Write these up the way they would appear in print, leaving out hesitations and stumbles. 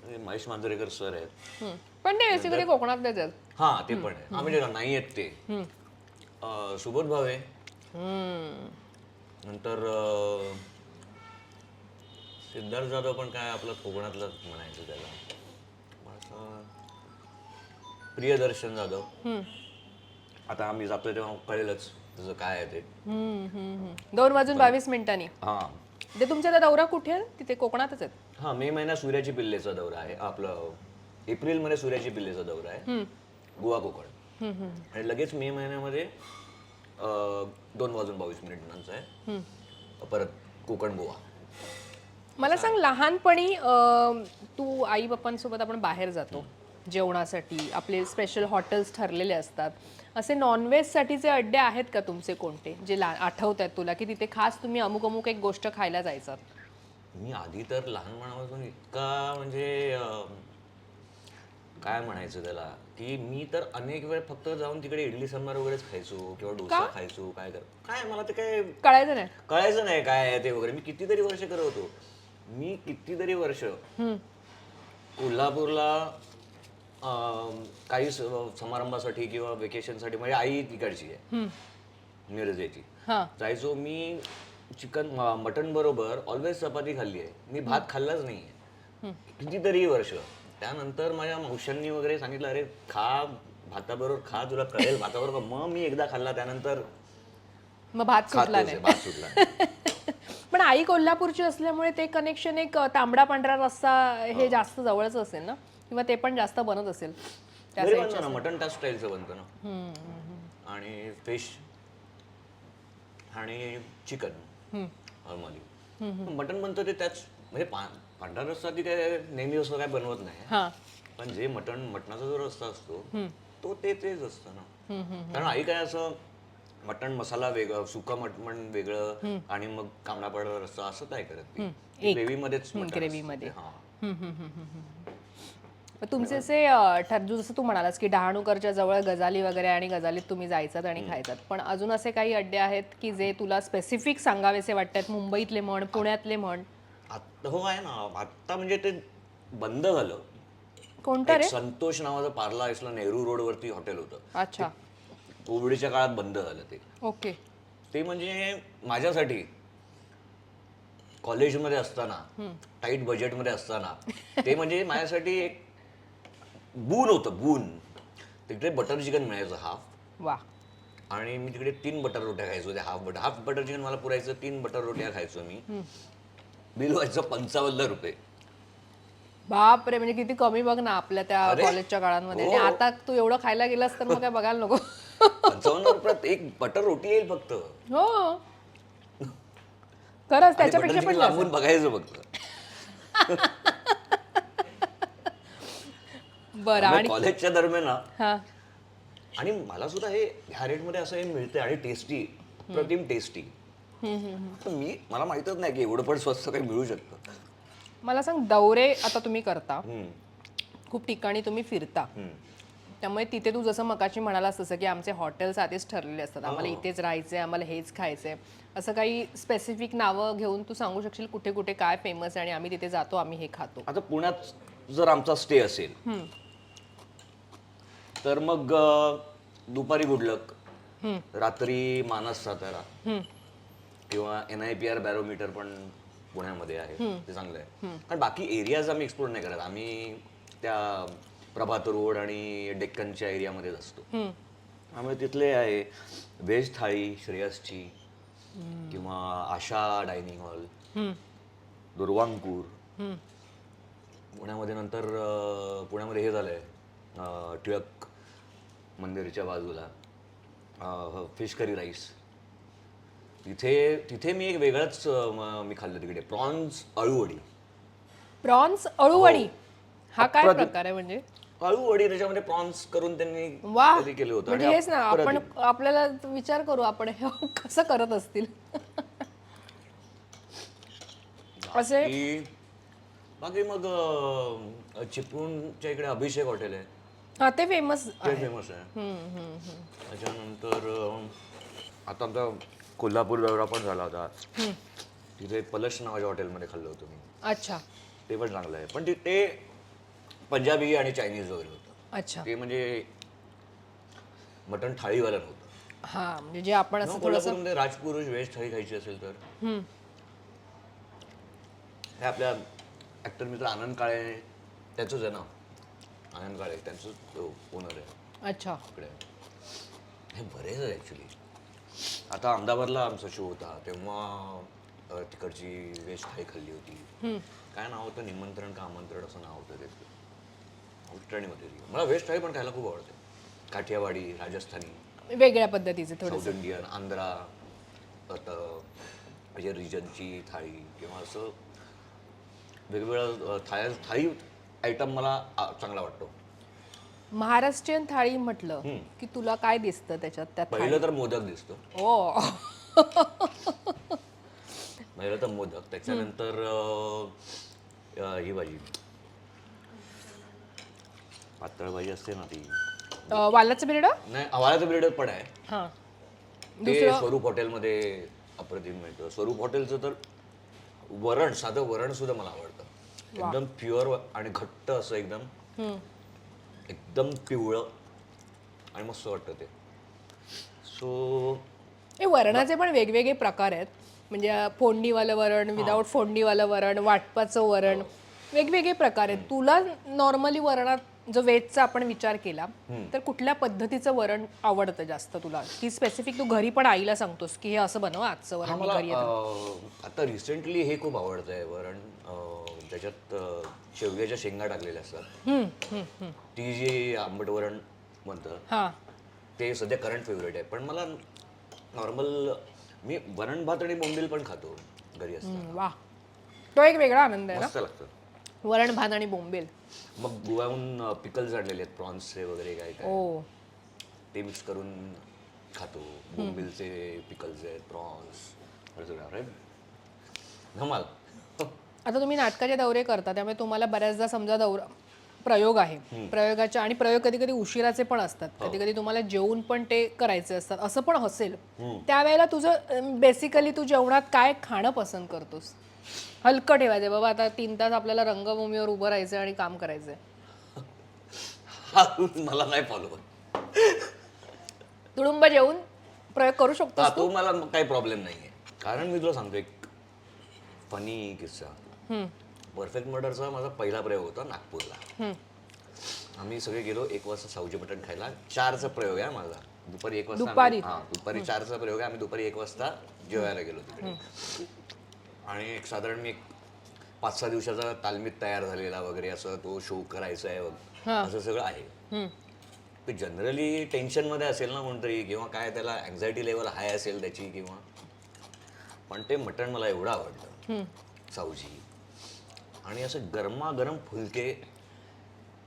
Mahesh Manjrekar sir आहेत. पण ते बेसिकली कोकणातलेच आहेत. हा ते पण आहे. म्हणजे नाही आहेत ते. सुबोध भावे, नंतर सिद्धार्थ जाधव पण काय आपलं कोकणातलंच म्हणायचं त्याला. असं प्रियदर्शन जाधव. आता आम्ही जातोय तेव्हा कळेलच त्याचं काय आहे ते. 2:22 हा ते तुमचा आता दौरा कुठे आहे? तिथे कोकणातच आहेत. हा मे महिन्यात सूर्याची पिल्लेचा दौरा आहे. आपलं एप्रिलमध्ये सूर्याची पिल्लेचा दौरा आहे गोवा कोकण. आणि लगेच मे महिन्यामध्ये 2:22 आहे परत कोकण गोवा. मला सांग, लहानपणी तू आई बाप्पांसोबत आपण बाहेर जातो जेवणासाठी, आपले स्पेशल हॉटेल्स ठरलेले असतात. असे नॉनव्हेजसाठीचे अड्डे आहेत का तुमचे कोणते जे आठवत आहेत तुला, की तिथे खास तुम्ही अमुक अमुक एक गोष्ट खायला जायचात? मी आधी तर लहानपणापासून इतका म्हणजे काय म्हणायचं त्याला, की मी तर अनेक वेळ फक्त जाऊन तिकडे इडली सांबार वगैरेच खायचो किंवा डोसा खायचो. काय मला ते काय कळायचं नाही काय आहे ते वगैरे. मी कितीतरी वर्ष करत होतो. मी कितीतरी वर्ष कोल्हापूरला काही समारंभासाठी किंवा वेकेशनसाठी, म्हणजे आई तिकडची आहे मिरजेची, जायचो मी. चिकन मटन बरोबर ऑलवेज चपाती खाल्ली आहे मी, भात खाल्लाच नाहीये कितीतरी वर्ष. त्यानंतर माझ्या मावशांनी वगैरे सांगितलं, अरे खा भाताबरोबर, खा तुला कळेल भाताबरोबर. मग मी एकदा खाल्ला, त्यानंतर मग भात सुटला नाही. भात सुटला. पण आई कोल्हापूरची असल्यामुळे ते कनेक्शन, एक तांबडा पांढरा रस्सा हे जास्त जवळच असेल ना, किंवा ते पण जास्त बनत असेल बनतं ना, मटन त्या स्टाईलचं बनतं ना. आणि फिश आणि चिकन नॉर्मली. मटन बनतं ते त्याच, म्हणजे पांढरा रस्सा ती काय नेहमी असं काय बनवत नाही. पण जे मटणाचा जो रस्सा असतो तो तेच असतं ना. कारण आई काय असं मटण मसाला वेगळं, सुका मटण वेगळं आणि मग कांदा पांढरा रस्सा असं काय करत ती ग्रेव्हीमध्येच. ग्रेव्हीमध्ये. तुमचे असे जसं तू म्हणालास की डहाणूकरच्या जवळ गजाली वगैरे, आणि गजालीत तुम्ही जायचात आणि खायचात, पण अजून असे काही अड्डे आहेत की जे तुला स्पेसिफिक सांगावेसे वाटतात, मुंबईतले म्हण, पुण्यातले म्हण? हो आहे ना. आता म्हणजे ते बंद झालं. कोणतं एक रे? संतोष नावाचं पार्ला आईसला नेहरू रोड वरती हॉटेल होतं. अच्छा. कोविडच्या काळात बंद झालं ते. ओके. ते म्हणजे माझ्यासाठी कॉलेजमध्ये असताना, टाईट बजेटमध्ये असताना, ते म्हणजे माझ्यासाठी एक बून होतं, बून. तिकडे बटर चिकन मिळायचं हाफ. वा. आणि मी तिकडे 3 बटर रोट्या खायचो. ते हाफ बटर चिकन मला पुरायचं, 3 बटर रोट्या खायचो मी. बिल व्हायचं 55 रुपये. बाप रे, म्हणजे किती कमी बघ ना आपल्या त्या कॉलेजच्या काळांमध्ये. आणि आता तू एवढं खायला गेलास तर मग काय बघायला नको. 55 रुपयात एक बटर रोटी येईल फक्त. हो खरंच, त्याच्यापेक्षा पण लांबून बघायचं फक्त. बरं. आणि कॉलेजच्या दरम्यान आणि मला सुद्धा हे ह्या रेटमध्ये असं हे मिळतंय आणि टेस्टी, प्रतिम टेस्टी. मला माहितच नाही की एवढं पण स्वस्त काही मिळू शकतं. मला सांग, दौरे आता तुम्ही करता, खूप ठिकाणी तुम्ही फिरता, त्यामुळे तिथे तू जसं मगाशी म्हणालास तसं की आमचे हॉटेल्स आधीच ठरलेले असतात, आम्हाला इथेच राहायचंय, आम्हाला हेच खायचंय, असं काही स्पेसिफिक नावं घेऊन तू सांगू शकशील कुठे कुठे काय फेमस आहे आणि आम्ही तिथे जातो, आम्ही हे खातो? आता पुण्यात जर आमचा स्टे असेल तर मग दुपारी गुडलक, रात्री मानस सातारा, किंवा NIPR बॅरोमीटर पण पुण्यामध्ये आहे, ते चांगलं आहे. कारण बाकी एरियाज आम्ही एक्सप्लोर नाही करत. आम्ही त्या प्रभात रोड आणि डेक्कनच्या एरियामध्येच असतो. त्यामुळे तिथले आहे व्हेज थाळी श्रेयसची, किंवा आशा डायनिंग हॉल, दुर्वांकूर. पुण्यामध्ये नंतर पुण्यामध्ये हे झालंय टिळक मंदिरच्या बाजूला फिश करी राईस. तिथे मी एक वेगळंच मी खाल्लं तिकडे, प्रॉन्स अळूवडी. प्रॉन्स अळूवडी हा काय प्रकार आहे? म्हणजे अळूवडी, त्याच्यामध्ये प्रॉन्स करून त्यांनी कधी केलं होतं. म्हणजे हेच ना, आपण आपल्याला विचार करू आपण हे कसं करत असतील असे. बाकी मग चिपळूणच्या इकडे अभिषेक हॉटेल आहे. हा, ते फेमस आहे. त्याच्यानंतर आता आमचा कोल्हापूर दौरा पण झाला होता, तिथे पलश नावाच्या हॉटेलमध्ये खाल्लं होतं मी. अच्छा. ते पण चांगलं आहे. पण ते पंजाबी आणि चायनीज वगैरे होतं. अच्छा. ते म्हणजे मटण थाळीवालं नव्हतं. हा म्हणजे जे आपण असं थोडंसं कोल्हापूरमध्ये राजपुरुष व्हेज थाळी खायची असेल तर हे आपल्या ऍक्टर मित्र आनंद काळे त्याचंच आहे ना, आनंद काळे त्यांचं ओनर आहे अच्छा. इकडे. हे बरेच आहे ॲक्च्युली. आता अहमदाबादला आमचा शो होता तेव्हा तिकडची व्हेज थाळी खाल्ली होती. काय नाव होतं, निमंत्रण का आमंत्रण असं नाव होतं ते. उत्तराणीमध्ये ती. मला व्हेज थाळी पण खायला खूप आवडते. काठियावाडी, राजस्थानी, वेगळ्या पद्धतीचे थोडं. साऊथ इंडियन, आंध्रा, आता म्हणजे रिजनची थाळी किंवा असं वेगवेगळं थाळी आयटम मला चांगला वाटतो. महाराष्ट्रीयन थाळी म्हटलं की तुला काय दिसतं त्याच्यात त्या पहिलं तर मोदक दिसतो. ओ. पहिलं तर मोदक, त्याच्यानंतर ही भाजी पातळ भाजी असते ना ती, वालाचं बिरडं. नाही वालाचं ब्रेड पण आहे. हा. ते स्वरूप हॉटेलमध्ये अप्रतिम मिळतं. स्वरूप हॉटेलचं तर वरण, साधं वरण सुद्धा मला आवडतं. एकदम प्युअर आणि घट्ट असं एकदम एकदम पिवळं आणि मस्त वाटतं ते. सो हे वरणाचे पण वेगवेगळे प्रकार आहेत. म्हणजे फोडणीवालं वरण, विदाऊट फोडणीवालं वरण, वाटपाचं वरण, वेगवेगळे प्रकार आहेत. तुला नॉर्मली वरणात जो व्हेजचा आपण विचार केला तर कुठल्या पद्धतीचं वरण आवडतं जास्त तुला, की स्पेसिफिक तू घरी पण आईला सांगतोस की हे असं बनव आजचं वरण मी मला घरी येतं? आता रिसेंटली हे खूप आवडतं आहे वरण. त्याच्यात शेवग्याच्या शेंगा टाकलेल्या असतात. ती जी आंबट वरण म्हणतं हा. ते सध्या करंट फेवरेट आहे. पण मला नॉर्मल मी वरण भात आणि बोंबील पण खातो घरी असताना. वा, तो एक वेगळा आनंद आहे ना, मस्त लागतं. वरण भात आणि बोंबील. मग गोव्याहून पिकल्स आणलेले आहेत, प्रॉन्सचे वगैरे काय काय, ओ. ते मिक्स करून खातो. बोंबीलचे पिकल्स आहेत, प्रॉन्स, धमाल. आता तुम्ही नाटकाचे दौरे करता त्यामुळे तुम्हाला बऱ्याचदा समजा प्रयोग आहे, प्रयोगाच्या आणि प्रयोग कधी कधी उशिराचे पण असतात, कधी कधी तुम्हाला जेवून पण ते करायचे असतात, असं पण असेल. त्यावेळेला तुझं बेसिकली तू जेवणात काय खाणं पसंत करतोस? हलकं ठेवायचंय बाबा, आता 3 तास आपल्याला रंगभूमीवर उभं राहायचंय आणि काम करायचंय. मला नाही फॉलो होत. तुडुंब जेवून प्रयोग करू शकतोस तू? तो मला काही प्रॉब्लेम नाहीये. कारण मी तुला सांगतो एक फनी किस्सा. परफेक्ट मर्डरचा माझा पहिला प्रयोग होता नागपूरला. आम्ही सगळे गेलो 1 वाजता सावजी मटण खायला. 4चा प्रयोग आहे माझा. दुपारी 1 वाजता दुपारी 4चा प्रयोग आहे. आम्ही दुपारी 1 वाजता जेवायला गेलो तिकडे. आणि एक साधारण मी 5-6 दिवसाचा तालमीत तयार झालेला वगैरे असं तो शो करायचा आहे असं सगळं आहे. ते जनरली टेन्शनमध्ये असेल ना कोणतरी किंवा काय त्याला अँझायटी लेवल हाय असेल त्याची किंवा, पण ते मटण मला एवढं आवडलं सावजी. आणि असं गरमागरम फुलके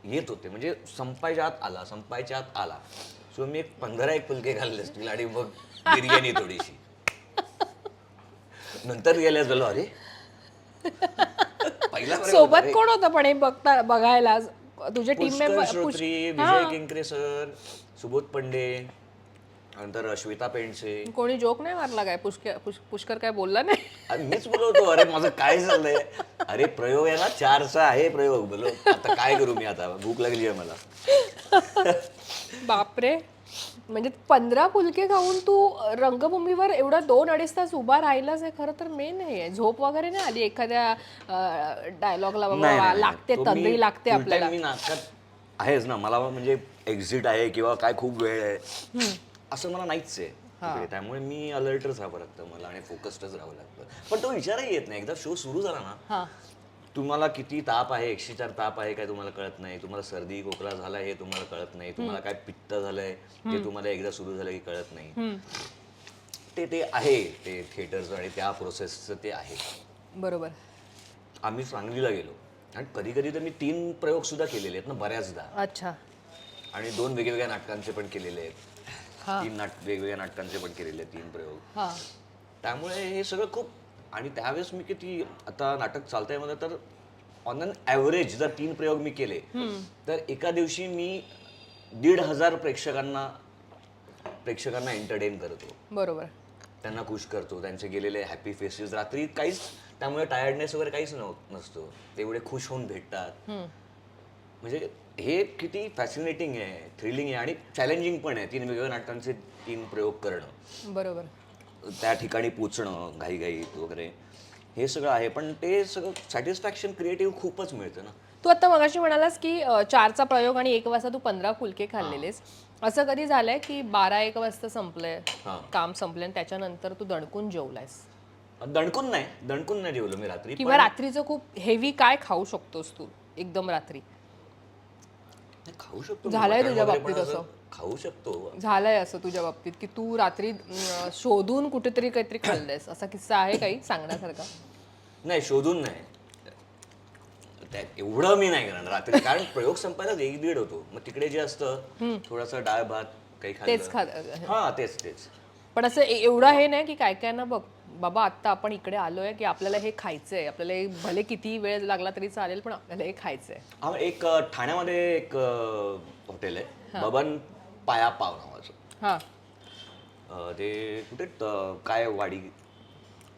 येत होते, म्हणजे संपायच्या आत आला. सो मी 15 फुलके खाल्ले असतील आणि मग बिर्याणी थोडीशी. नंतर गेल्या झालो अरे पहिला सोबत कोण होतं पण हे बघायला तुझे टीम पुष्कर श्रोत्री, विजय किंकरे सर, सुबोध पंडे, नंतर श्वेता पेंडसे. कोणी जोक नाही मारला काय? पुष्कर काय बोलला नाही? अरे मीच बोलवतो, अरे माझं काय चाललंय, अरे प्रयोग आहे ना 4चा आहे प्रयोग, बोलो आता काय करू मी, आता भूक लागली आहे मला. बापरे, म्हणजे 15 फुलके खाऊन तू रंगभूमीवर एवढा 2-2.5 तास उभा राहिलास, हे खरं तर मेन आहे. झोप वगैरे नाही आली एखाद्या डायलॉगला? बाबा लागते, तंद्री लागते आपल्याला. मी नाटकात आहेच ना, मला म्हणजे एक्झिट आहे किंवा काय खूप वेळ आहे असं मला नाहीच आहे. त्यामुळे मी अलर्टच राहावं लागतं मला आणि फोकस्डच राहावं लागतं. पण तो विचारही येत नाही. एकदा शो सुरू झाला ना, तुम्हाला किती ताप आहे, 104 ताप आहे काय तुम्हाला कळत नाही, तुम्हाला सर्दी खोकला झाला हे तुम्हाला कळत नाही, तुम्हाला काय पित्त झालंय ते तुम्हाला एकदा सुरू झालं की कळत नाही. ते आहे, ते थिएटरचं आणि त्या प्रोसेसचं ते आहे. बरोबर. आम्ही सांगलीला गेलो आणि कधी कधी तर मी 3 प्रयोग सुद्धा केलेले आहेत ना बऱ्याचदा. अच्छा. आणि 2 वेगवेगळ्या नाटकांचे पण केलेले आहेत. 3 वेगवेगळ्या नाटकांचे पण केलेले आहेत 3 प्रयोग. त्यामुळे हे सगळं खूप. आणि त्यावेळेस मी किती, आता नाटक चालतंय मला तर ऑन अन ॲव्हरेज जर 3 प्रयोग मी केले तर एका दिवशी मी 1,500 प्रेक्षकांना एंटरटेन करतो. बरोबर. त्यांना खुश करतो, त्यांचे गेलेले हॅपी फेसेस रात्री काहीच, त्यामुळे टायर्डनेस वगैरे काहीच नसतो, तेवढे खुश होऊन भेटतात. म्हणजे हे किती फॅसिनेटिंग आहे, थ्रिलिंग आहे आणि चॅलेंजिंग पण आहे. 3 वेगवेगळ्या नाटकांचे 3 प्रयोग करणं, बरोबर. त्या ठिकाणी पोचणं घाईघाईत वगैरे, हे सगळं आहे. पण ते सगळं सॅटिस्फॅक्शन क्रिएटिव्ह खूपच मिळतं ना. तू आता मगाशी म्हणालास की 4चा प्रयोग आणि 1 वाजता तू 15 फुलके खाल्लेलेस. असं कधी झालंय की 12-1 वाजता संपलंय, काम संपलंय आणि त्याच्यानंतर तू दणकून जेवलायस? दणकून नाही जेवलो मी रात्री. किंवा रात्रीचं खूप हेवी काय खाऊ शकतोस तू एकदम रात्री? खाऊ शकतो मी, झालंय मटण तुझ्या वगैरे बाबतीत पण असं? खाऊ शकतो. झालंय असं तुझ्या बाबतीत की तू रात्री शोधून कुठेतरी काहीतरी खाल्लंयस? असा किस्सा आहे काही सांगण्यासारखा? नाही, शोधून नाही. एवढं मी नाही करणार रात्री, कारण प्रयोग संपायला 1-1:30 होतो. मग तिकडे जे असतं थोडासा डाळ भात काही तेच खाल्लं. हा, तेच. पण असं एवढं हे नाही की काय काय ना बघ बाबा आत्ता आपण इकडे आलोय की आपल्याला हे खायचंय, आपल्याला हे भले किती वेळ लागला तरी चालेल पण आपल्याला हे खायचंय. एक ठाण्यामध्ये एक हॉटेल आहे, बबन पाया पाव नावाचं. हा. ते कुठे काय वाडी,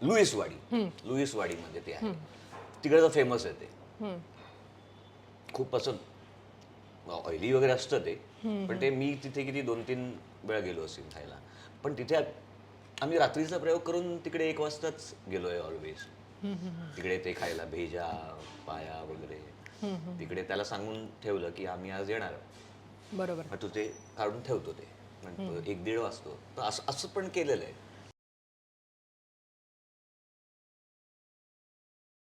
लुईस वाडीमध्ये ते आहे. तिकडे फेमस आहे ते. खूप असं ऑइली वगैरे असतं ते, पण ते मी तिथे किती 2-3 वेळा गेलो असेल खायला. पण तिथे आम्ही रात्रीचा प्रयोग करून तिकडे 1 वाजताच गेलोय ऑलवेज. तिकडे ते खायला भेजा पाया वगैरे. तिकडे त्याला सांगून ठेवलं की आम्ही आज येणार, बरोबर. मग तू ते काढून ठेवतो ते, म्हणतो 1-1:30 वाजतो. तर असं पण केलेलं आहे.